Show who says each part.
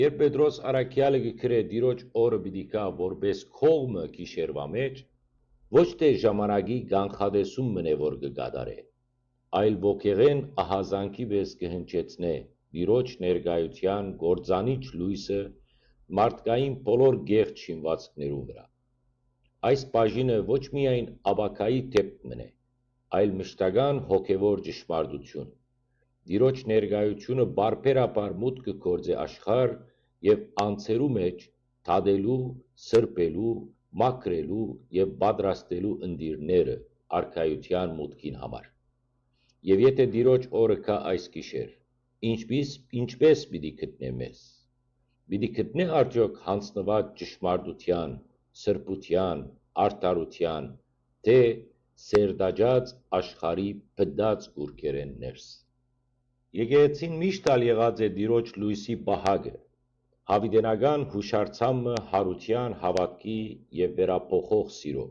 Speaker 1: Երբ Պետրոս Արաքյալը գրե դիրոջ օրը պիտի կա որպես քողմը գիշերվա մեջ, ոչ թե ժամանակի կանխադեսում մնե որ կգադարե, այլ ոգեղեն ահազանգի պես կհնչեցնե դիրոջ ներկայության գործանիչ լույսը մարդկային բոլոր գեղձ շինվածքներու վրա։ Այս բաժինը ոչ միայն աբակայի դեպք մնե, այլ մշտական հոգևոր ճշմարտություն։ Դիրոջ ներկայությունը բարբերաբար մուտք կգործե աշխարհ եւ անցերու մեջ թադելու, սրբելու, մաքրելու եւ պատրաստելու ընտիրները արքայության մուտքին համար։ Եվ եթե դիրոջ օրը կա այս գիշեր, ինչպես պիտի գտնե մեզ։ Պիտի գտնե արդյոք հանձնված ճշմարտության, սրբության, արդարության, թե սերտաճած աշխարհի փդած կուրքերեն ներս։ Եկեղեցին միշտ ալ եղած է դիրոջ լույսի պահակը, հավիտենական հուշարձամը հարության, հավատքի եւ վերափոխող սիրո։